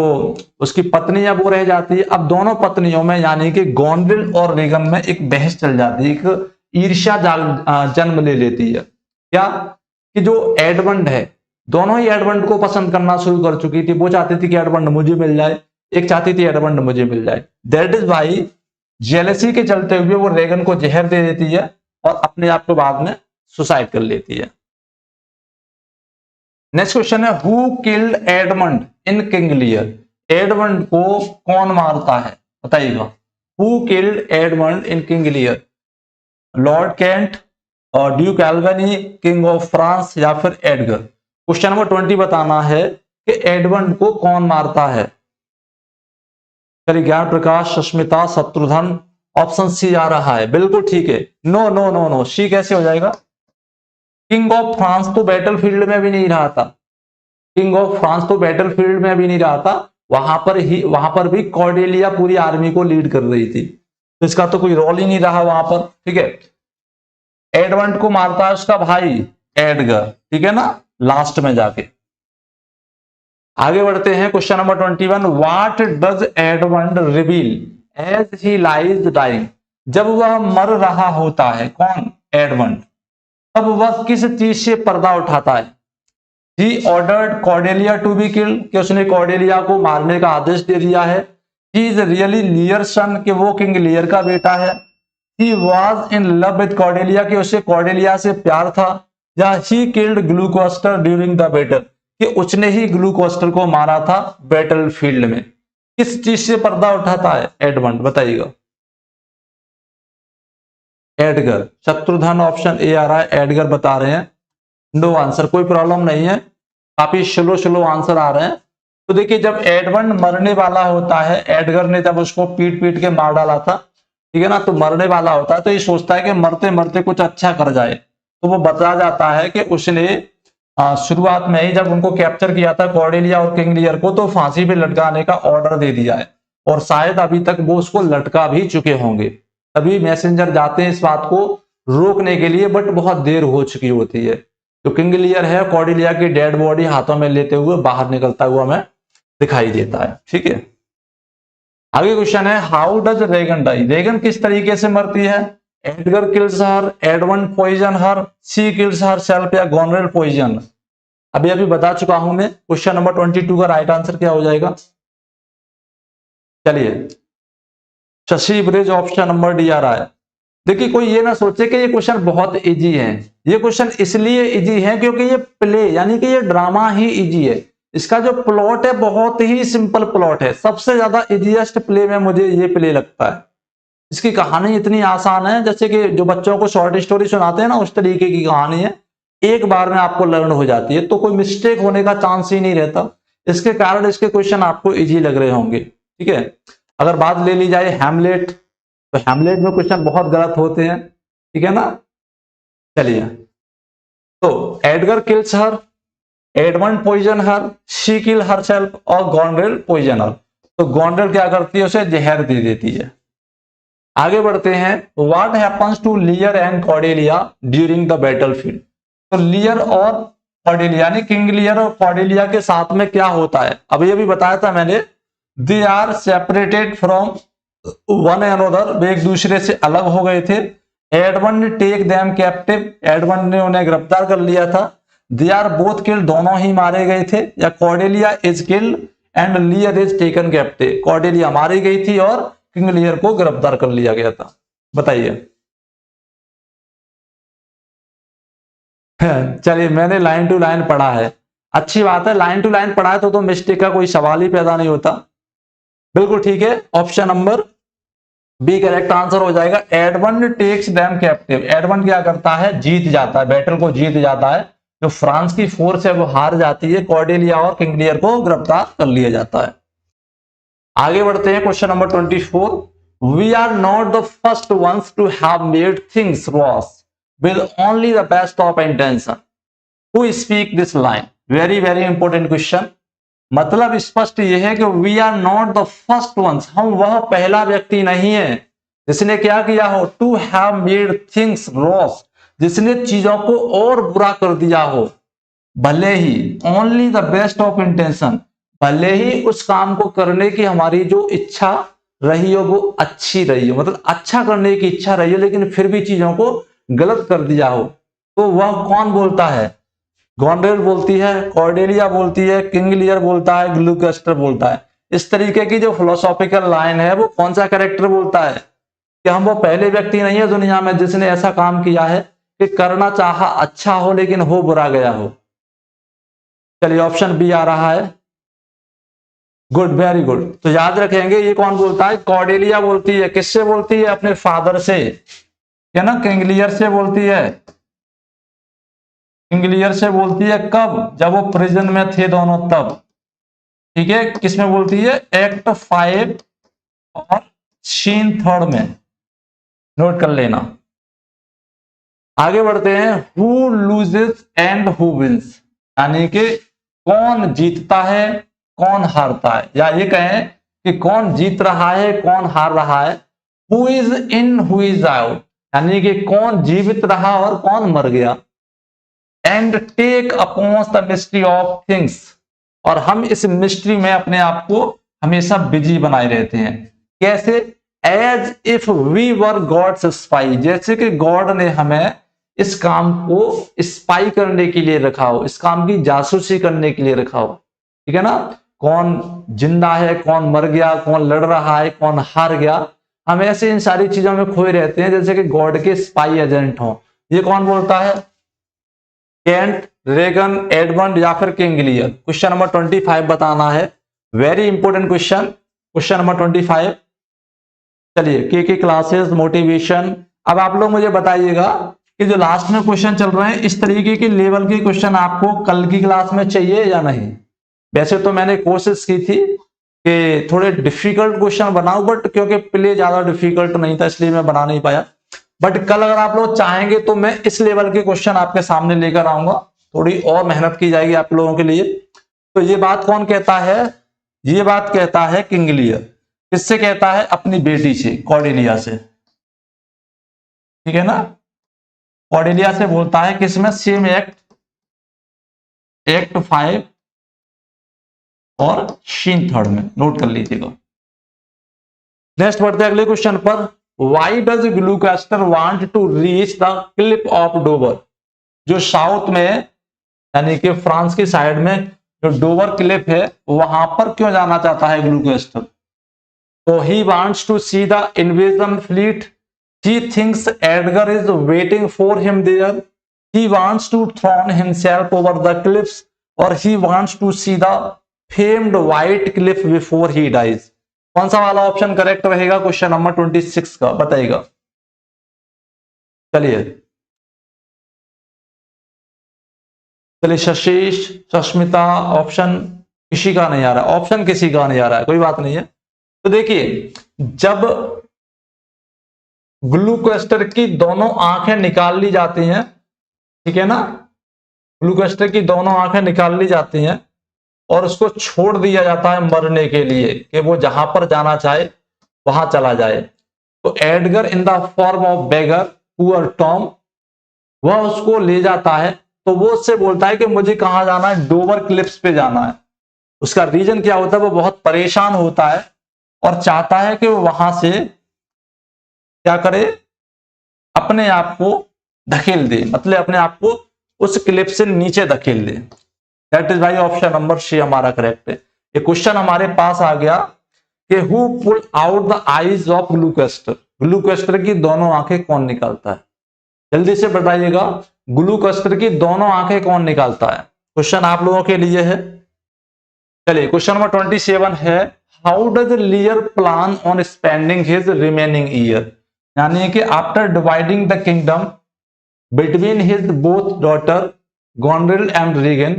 उसकी पत्नी है वो रह जाती है। अब दोनों पत्नियों में यानी कि गोनरेल और रेगन में एक बहस चल जाती है, एक ईर्ष्या जन्म ले लेती है। क्या कि जो एडमंड है, दोनों ही एडमंड को पसंद करना शुरू कर चुकी थी। वो चाहती थी कि एडमंड मुझे मिल जाए, एक चाहती थी एडमंड मुझे मिल जाए। दैट इज भाई जेलसी के चलते हुए वो रेगन को जहर दे देती है और अपने आप को बाद में सुसाइड कर लेती है। नेक्स्ट क्वेश्चन है, who killed Edmund in King Lear, Edmund को कौन मारता है? बताइएगा, who killed Edmund in King Lear? Lord Kent और Duke Albany, king of France, या फिर एडगर? क्वेश्चन नंबर 20 बताना है कि एडमंड को कौन मारता है। चलिए, ज्ञान प्रकाश, सुष्मिता, शत्रुघ्न, ऑप्शन सी आ रहा है, बिल्कुल ठीक है। नो नो नो नो, सी कैसे हो जाएगा? किंग ऑफ फ्रांस तो बैटलफील्ड में भी नहीं रहा था, किंग ऑफ फ्रांस तो बैटलफील्ड में भी नहीं रहा था, वहां पर भी कॉर्डेलिया पूरी आर्मी को लीड कर रही थी, तो इसका तो कोई रोल ही नहीं रहा वहां पर, ठीक है। एडमंड को मारता है उसका भाई एडगर, ठीक है ना, लास्ट में जाके। आगे बढ़ते हैं, question number 21, what does Edmund reveal as he lies dying? जब वह मर रहा होता है, कौन? एडमंड, तब वह किस चीज से पर्दा उठाता है? He ordered Cordelia to be killed, कि उसने कॉर्डेलिया को मारने का आदेश दे दिया है। ही इज रियली लियर सन, कि वो किंग लियर का बेटा है। He was in love with Cordelia, कि उसे कॉर्डेलिया से प्यार था। या he killed Gloucester during the battle, कि उसने ही ग्लूकोस्टर को मारा था बैटल फील्ड में। किस चीज से पर्दा उठाता है एडमंड, बताइएगा। एडगर, शत्रुघ्न ऑप्शन ए आ रहा है, एडगर बता रहे हैं। नो आंसर, कोई प्रॉब्लम नहीं है, काफी स्लो आंसर आ रहे हैं। तो देखिए, जब एडमंड मरने वाला होता है, एडगर ने जब उसको पीट पीट के मार डाला था, ठीक है ना, तो मरने वाला होता है तो ये सोचता है कि मरते मरते कुछ अच्छा कर जाए, तो वो बता जाता है कि उसने शुरुआत में ही जब उनको कैप्चर किया था कॉर्डेलिया और किंग लियर को, तो फांसी पे लटकाने का ऑर्डर दे दिया है, और शायद अभी तक वो उसको लटका भी चुके होंगे। तभी मैसेंजर जाते हैं इस बात को रोकने के लिए, बट बहुत देर हो चुकी होती है। तो किंग लियर है, कॉर्डेलिया की डेड बॉडी हाथों में लेते हुए बाहर निकलता हुआ हमें दिखाई देता है, ठीक है। आगे क्वेश्चन है, how does Regan die? Regan किस तरीके से मरती है? Edgar kills her, Edmund poison her, she kills herself, या गॉनरेल पॉइजन? अभी बता चुका हूं मैं। क्वेश्चन नंबर 22 का राइट आंसर क्या हो जाएगा? चलिए, Shashi Brij option number D आ रहा है। देखिए, कोई ये ना सोचे कि ये क्वेश्चन बहुत इजी है, ये क्वेश्चन इसलिए इजी है क्योंकि ये प्ले यानी कि ये ड्रामा ही इजी है। इसका जो प्लॉट है बहुत ही सिंपल प्लॉट है, सबसे ज्यादा इजीएस्ट प्ले में मुझे ये प्ले लगता है। इसकी कहानी इतनी आसान है, जैसे कि जो बच्चों को शॉर्ट स्टोरी सुनाते हैं ना, उस तरीके की कहानी है, एक बार में आपको लर्न हो जाती है, तो कोई मिस्टेक होने का चांस ही नहीं रहता। इसके कारण इसके क्वेश्चन आपको इजी लग रहे होंगे, ठीक है। अगर बात ले ली जाए हैमलेट, तो हैमलेट में क्वेश्चन बहुत गलत होते हैं, ठीक है ना। चलिए, तो Edgar kills her, Edmund poison her, she kill herself, और गॉनरेल पॉइजन हर। तो गॉनरेल क्या करती है? उसे जहर दे देती है। आगे बढ़ते हैं, what happens to Lear and Cordelia during the battlefield? तो लियर और कॉर्डेलिया यानी किंग लियर और कॉर्डेलिया के साथ में क्या होता है? अभी बताया था मैंने, they are separated from one another, वे एक दूसरे से अलग हो गए थे। Edmund take them captive, Edmund ने उन्हें गिरफ्तार कर लिया था। दे आर बोथ किल्ड, दोनों ही मारे गए थे। या Cordelia is killed and लियर is taken captive, Cordelia मारी गई थी और किंग लियर को गिरफ्तार कर लिया गया था। बताइए। चलिए, मैंने लाइन टू लाइन पढ़ा है, अच्छी बात है, लाइन टू लाइन पढ़ा है तो मिस्टेक का कोई सवाल ही पैदा नहीं होता। बिल्कुल ठीक है, option number B correct answer हो जाएगा। Edmund takes them captive, Edmund क्या करता है? जीत जाता है, बैटल को जीत जाता है। जो फ्रांस की फोर्स है वो हार जाती है, कॉर्डेलिया और किंग लियर को गिरफ्तार कर लिया जाता है। आगे बढ़ते हैं, question number 24, we are not the first ones to have made things worse with only the best of intention. Who speak this line? Very very important question. मतलब स्पष्ट यह है कि we are not the first ones, हम वह पहला व्यक्ति नहीं है जिसने क्या किया हो, to have made things worse, जिसने चीजों को और बुरा कर दिया हो। भले ही only the best of intention, भले ही उस काम को करने की हमारी जो इच्छा रही हो वो अच्छी रही हो, मतलब अच्छा करने की इच्छा रही हो, लेकिन फिर भी चीजों को गलत कर दिया हो, तो वह कौन बोलता है? गॉनरेल बोलती है, कॉर्डेलिया बोलती है, किंग लियर बोलता है, ग्लूकोस्टर बोलता है। इस तरीके की जो फिलोसॉफिकल लाइन है वो कौन सा कैरेक्टर बोलता है कि हम वो पहले व्यक्ति नहीं है दुनिया में जिसने ऐसा काम किया है कि करना चाहा अच्छा हो लेकिन हो बुरा गया हो। चलिए, ऑप्शन बी आ रहा है, गुड, वेरी गुड। तो याद रखेंगे ये कौन बोलता है, कॉर्डेलिया बोलती है। किससे बोलती है, अपने फादर से, क्या ना, किंगलियर से बोलती है। किंगलियर से बोलती है कब, जब वो प्रिजन में थे दोनों तब। ठीक है, किसमें बोलती है, एक्ट 5 और सीन 3 में, नोट कर लेना। आगे बढ़ते हैं, who loses and who wins, यानी कि कौन जीतता है कौन हारता है, या ये कहें कि कौन जीत रहा है कौन हार रहा है। Who is in who is out, यानी कि कौन जीवित रहा और कौन मर गया। And take upon the mystery of things, और हम इस मिस्ट्री में अपने आप को हमेशा बिजी बनाए रहते हैं। कैसे, as if we were God's spies, जैसे कि गॉड ने हमें इस काम को स्पाई करने के लिए रखा हो, इस काम की जासूसी करने के लिए रखा हो। ठीक है ना, कौन जिंदा है कौन मर गया, कौन लड़ रहा है कौन हार गया, हम ऐसे इन सारी चीजों में खोए रहते हैं जैसे कि गॉड के स्पाई एजेंट हो। ये कौन बोलता है, केंट, रेगन, एडमंड या फिर किंगलियर। क्वेश्चन नंबर 25 बताना है, very important question, question number 25। चलिए, के क्लासेस, मोटिवेशन। अब आप लोग मुझे बताइएगा कि जो लास्ट में क्वेश्चन चल रहे हैं, इस तरीके के लेवल के क्वेश्चन आपको कल की क्लास में चाहिए या नहीं। वैसे तो मैंने कोशिश की थी कि थोड़े डिफिकल्ट क्वेश्चन बनाऊं, बट क्योंकि प्ले ज्यादा डिफिकल्ट नहीं था इसलिए मैं बना नहीं पाया। बट कल अगर आप लोग चाहेंगे तो मैं इस लेवल के क्वेश्चन आपके सामने लेकर आऊंगा, थोड़ी और मेहनत की जाएगी आप लोगों के लिए। तो ये बात कौन कहता है, ये बात कहता है किंगलियर। किससे कहता है, अपनी बेटी से, कॉर्डेलिया से। ठीक है ना, कॉर्डेलिया से बोलता है, किसमें, सेम एक्ट 5 और सीन 3 में, नोट कर लीजिएगा। नेक्स्ट बढ़ते हैं अगले क्वेश्चन पर। Why does Gloucester want to reach the cliff of Dover, जो साउथ में यानी कि फ्रांस की साइड में जो डोवर क्लिफ है वहां पर क्यों जाना चाहता है ग्लूकास्टर। तो he wants to see the invasion fleet, he thinks Edgar is waiting for him there, he wants to throw himself over the cliffs, or he wants to see the famed white cliff before he dies। कौन सा वाला option correct रहेगा question number 26 का, बताइएगा। चलिए शशीष, Sasmita, option किसी का नहीं आ रहा, ऑप्शन किसी का नहीं आ रहा है, कोई बात नहीं है। तो देखिए, जब ग्लूकोस्टर की दोनों आंखें निकाल ली जाती हैं, ठीक है ना, ग्लूकोस्टर की दोनों आंखें निकाल ली जाती हैं और उसको छोड़ दिया जाता है मरने के लिए कि वो जहां पर जाना चाहे वहां चला जाए। तो Edgar in the form of beggar poor Tom, वह उसको ले जाता है। तो वो उससे बोलता है कि मुझे कहां जाना है, डोवर क्लिफ्स पे जाना है। उसका रीजन क्या होता है, वो बहुत परेशान होता है और चाहता है कि वो वहां से क्या करे, अपने आप को धकेल दे, मतलब अपने आप को उस क्लिप से नीचे धकेल दे। दैट इज भाई ऑप्शन नंबर सी हमारा करेक्ट है। ये क्वेश्चन हमारे पास आ गया कि who pull out the eyes of Gloucester, Gloucester की दोनों आंखें कौन निकालता है, जल्दी से बताइएगा। ग्लूकोस्टर की दोनों आंखें कौन निकालता है, क्वेश्चन आप लोगों के लिए है। चलिए क्वेश्चन नंबर 27 है, how does Lear plan on spending his remaining year, यानी कि after dividing the kingdom between his both daughter Goneril and Regan,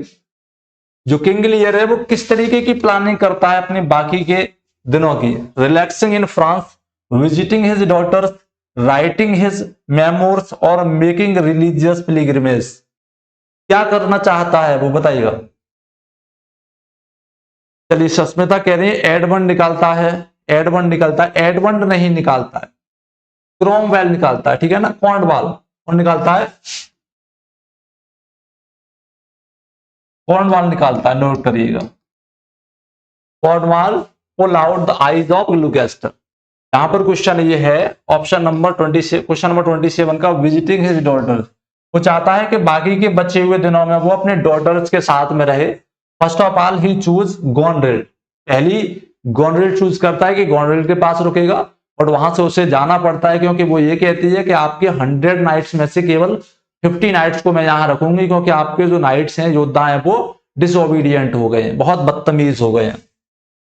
जो किंग लियर है वो किस तरीके की प्लानिंग करता है अपने बाकी के दिनों की। Relaxing in France, visiting his daughters, writing his memoirs और मेकिंग रिलीजियस पिलग्रिमेज, क्या करना चाहता है वो बताइएगा। चलिए सस्मिता कह रही है एडमंड निकालता है, एडमंड निकालता है, एडमंड नहीं निकालता है, क्रोमवेल निकालता है, ठीक है ना, कॉर्नवाल कौन निकालता है, कॉर्नवाल निकालता है, नोट करिएगा। Cornwall pull out the eyes of Gloucester. यहां पर क्वेश्चन ये है ऑप्शन नंबर 20, क्वेश्चन नंबर 27 का, विजिटिंग हिज डॉटर्स, वो चाहता है कि बाकी के बचे हुए दिनों में वो अपने डॉटर्स के साथ में रहे। First of all he choose Goneril, पहली गोनरिल चूज करता है कि गोनरिल के पास रुकेगा, और वहां से उसे जाना पड़ता है क्योंकि वो ये कहती है कि आपके 100 नाइट्स में से केवल 50 नाइट्स को मैं यहां रखूंगी, क्योंकि आपके जो नाइट्स हैं, योद्धा हैं, वो डिसोबीडियंट हो गए हैं, बहुत बदतमीज हो गए हैं।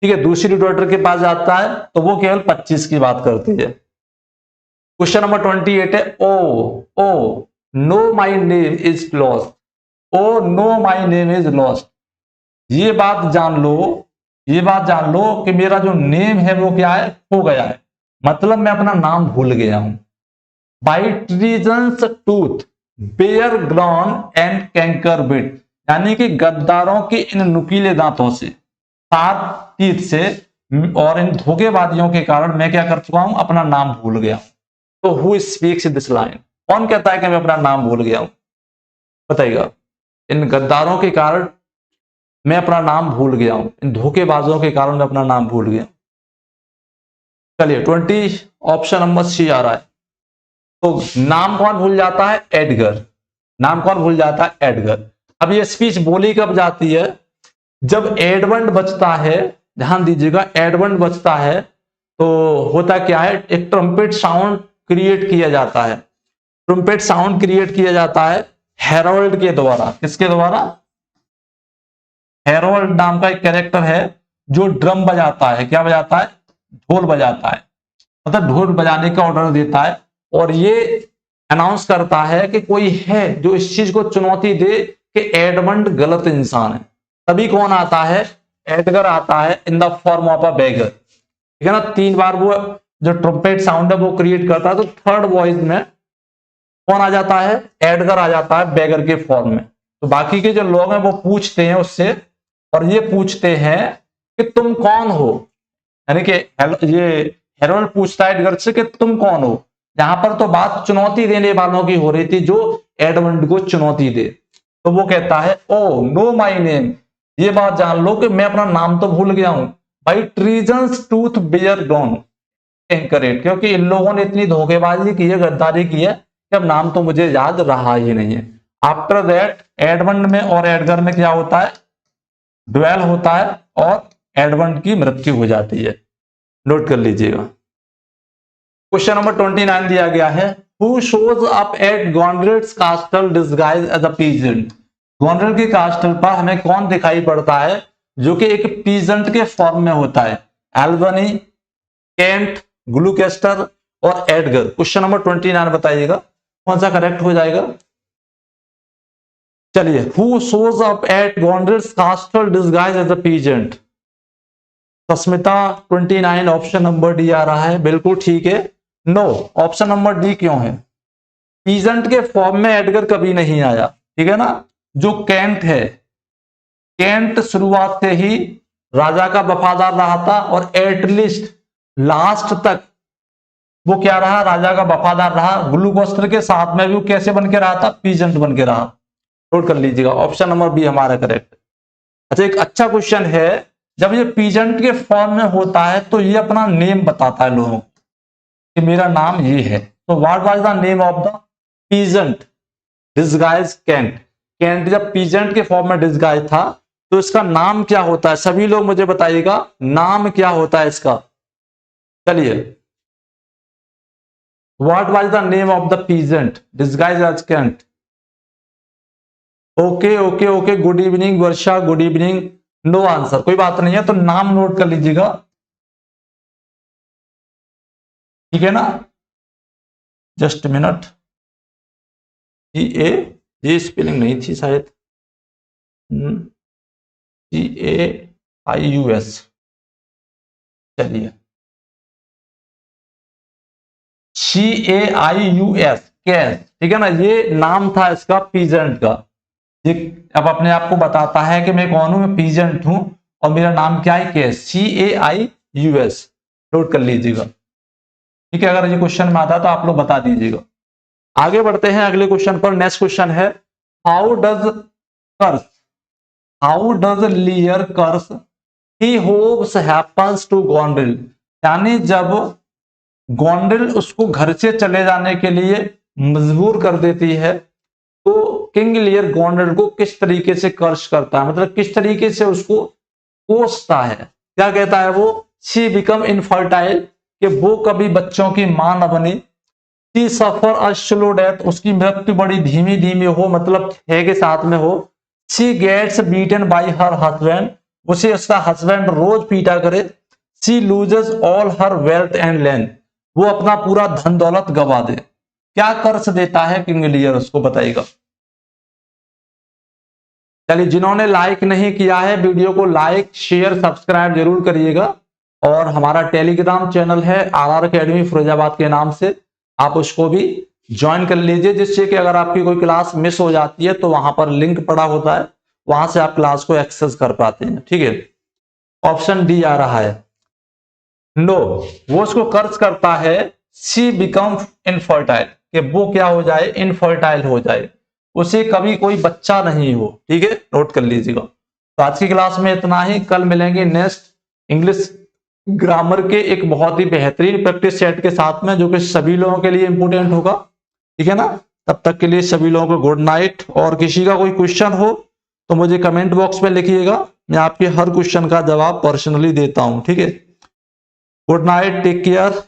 ठीक है, दूसरी डॉटर के पास जाता है तो वो केवल 25 की बात करती है। क्वेश्चन नंबर 28 है, oh know my name is lost, oh know my name is lost. ये बात जान लो, ये बात जान लो कि मेरा जो नेम है वो क्या है, खो गया है, मतलब मैं अपना नाम भूल गया हूं। By treason's tooth bare gnawn and canker bit, यानी कि गद्दारों के इन नुकीले दांतों से, शार्प टीथ से और इन धोखेबाजियों के कारण मैं क्या कर चुका हूं, अपना नाम भूल गया। तो हु स्पीक्स दिस लाइन, कौन कहता है कि मैं अपना नाम भूल गया हूं, बताइएगा। इन गद्दारों के कारण मैं अपना नाम भूल गया हूं, इन धोखेबाजों के कारण मैं अपना नाम भूल गया। चलिए 20 ऑप्शन नंबर सी आ रहा है। तो नाम कौन भूल जाता है, एडगर। नाम कौन भूल जाता है, एडगर। अब ये स्पीच बोली कब जाती है, जब एडवर्ड बचता है, ध्यान दीजिएगा, एडवर्ड बचता है तो होता क्या है, एक ट्रम्पेट साउंड क्रिएट किया जाता है। ट्रम्पेट साउंड क्रिएट किया जाता है हेरोल्ड के द्वारा। किसके द्वारा, हेरोल्ड नाम का एक कैरेक्टर है जो ड्रम बजाता है, क्या बजाता है, ढोल बजाता है, मतलब ढोल बजाने का ऑर्डर देता है और ये अनाउंस करता है कि कोई है जो इस चीज को चुनौती दे कि एडमंड गलत इंसान है। तभी कौन आता है, एडगर आता है in the form of a beggar, ठीक है ना। 3 बार वो जो ट्रम्पेट साउंड है वो क्रिएट करता है, तो थर्ड वॉइस में कौन आ जाता है, एडगर आ जाता है बेगर के फॉर्म में। तो बाकी के जो लोग हैं वो पूछते हैं उससे, और ये पूछते हैं कि तुम कौन हो, यानी कि ये हेरोल्ड पूछता है एडगर से कि तुम कौन हो। यहां पर तो बात चुनौती देने वालों की हो रही थी, जो एडमंड को चुनौती दे। तो वो कहता है, ओ नो माई नेम, ये बात जान लो कि मैं अपना नाम तो भूल गया हूं। भाई ट्रीजन्स टूथ बेयर डॉन एंकरेट, क्योंकि इन लोगों ने इतनी धोखेबाजी की है, गद्दारी की है कि अब नाम तो मुझे याद रहा ही नहीं है। आफ्टर दैट एडमंड में और एडगर में क्या होता है, ड्वेल होता है और एडमंड की मृत्यु हो जाती है। नोट कर लीजिएगा। क्वेश्चन नंबर 29 दिया गया है, who shows up at Goneril's castle disguised as a peasant. Goneril के कास्टल पर हमें कौन दिखाई पड़ता है जो कि एक पीजेंट के फॉर्म में होता है, एल्बनी, केंट, ग्लूकेस्टर और एडगर। क्वेश्चन नंबर 29 बताइएगा कौन सा करेक्ट हो जाएगा। चलिए, who shows up at Goneril's castle disguised as a peasant. Sasmita 29 option number D आ रहा है, बिल्कुल ठीक है। नो, ऑप्शन नंबर डी क्यों है, पीजेंट के फॉर्म में एडगर कभी नहीं आया, ठीक है ना। जो केंट है, केंट शुरुआत से ही राजा का वफादार रहा था और एटलीस्ट लास्ट तक वो क्या रहा, राजा का वफादार रहा। ग्लूकोस्टर के साथ में भी वो कैसे बन के रहा था, पीजेंट बन के रहा। नोट कर लीजिएगा, ऑप्शन नंबर बी हमारा करेक्ट। अच्छा, एक अच्छा क्वेश्चन है, जब ये पीजेंट के फॉर्म में होता है तो ये अपना नेम बताता है लोगों को कि मेरा नाम ये है। तो what was the name of the peasant disguise Kent. Kent जब पीजेंट के फॉर्म में डिस्गाइज था तो इसका नाम क्या होता है, सभी लोग मुझे बताइएगा नाम क्या होता है इसका। चलिए, what was the name of the peasant disguise as Kent. Okay okay okay, good evening Varsha, good evening. No answer, कोई बात नहीं है, तो नाम नोट कर लीजिएगा, ठीक है ना। जस्ट मिनट, ये स्पेलिंग नहीं थी शायद, CAIUS। चलिए, CAIUS कैस, ठीक है ना, ये नाम था इसका पीजेंट का। ये अब अपने आप को बताता है कि मैं कौन हूं, मैं पीजेंट हूं और मेरा नाम क्या है, केस, CAIUS। नोट कर लीजिएगा, ठीक है। अगर ये क्वेश्चन में आता तो आप लोग बता दीजिएगा। आगे बढ़ते हैं अगले क्वेश्चन पर। नेक्स्ट क्वेश्चन है, how does curse, how does Lear curse he hopes happens to Goneril. यानी जब गोंड्रिल उसको घर से चले जाने के लिए मजबूर कर देती है तो किंग लियर गोंड्रिल को किस तरीके से कर्स करता है, मतलब किस तरीके से उसको कोसता है। क्या कहता है वो, शी बिकम इनफर्टाइल, कि वो कभी बच्चों की मां न बनी। She suffer a slow death, उसकी मृत्यु बड़ी धीमी धीमी हो, मतलब थे के साथ में हो। She gets beaten by her husband, उसे उसका हस्बैंड रोज पीटा करे। She loses all her wealth and land, वो अपना पूरा धन दौलत गवा दे। क्या कर्ज देता है किंग लियर, उसको बताइएगा। चलिए, जिन्होंने लाइक नहीं किया है वीडियो को लाइक शेयर सब्सक्राइब जरूर करिएगा। और हमारा टेलीग्राम चैनल है RR अकेडमी फिरोजाबाद के नाम से, आप उसको भी ज्वाइन कर लीजिए, जिससे कि अगर आपकी कोई क्लास मिस हो जाती है तो वहां पर लिंक पड़ा होता है, वहां से आप क्लास को एक्सेस कर पाते हैं। ठीक है, ऑप्शन डी आ रहा है। नो, वो उसको कर्ज करता है शी बिकम इनफर्टाइल, कि वो क्या हो जाए, इनफर्टाइल हो जाए, उसे कभी कोई बच्चा नहीं हो। ठीक है, नोट कर लीजिएगा। तो आज की क्लास में इतना ही, कल मिलेंगे नेक्स्ट इंग्लिश ग्रामर के एक बहुत ही बेहतरीन प्रैक्टिस सेट के साथ में, जो कि सभी लोगों के लिए इंपोर्टेंट होगा। ठीक है ना, तब तक के लिए सभी लोगों को गुड नाइट। और किसी का कोई क्वेश्चन हो तो मुझे कमेंट बॉक्स में लिखिएगा, मैं आपके हर क्वेश्चन का जवाब पर्सनली देता हूं। ठीक है, गुड नाइट, टेक केयर।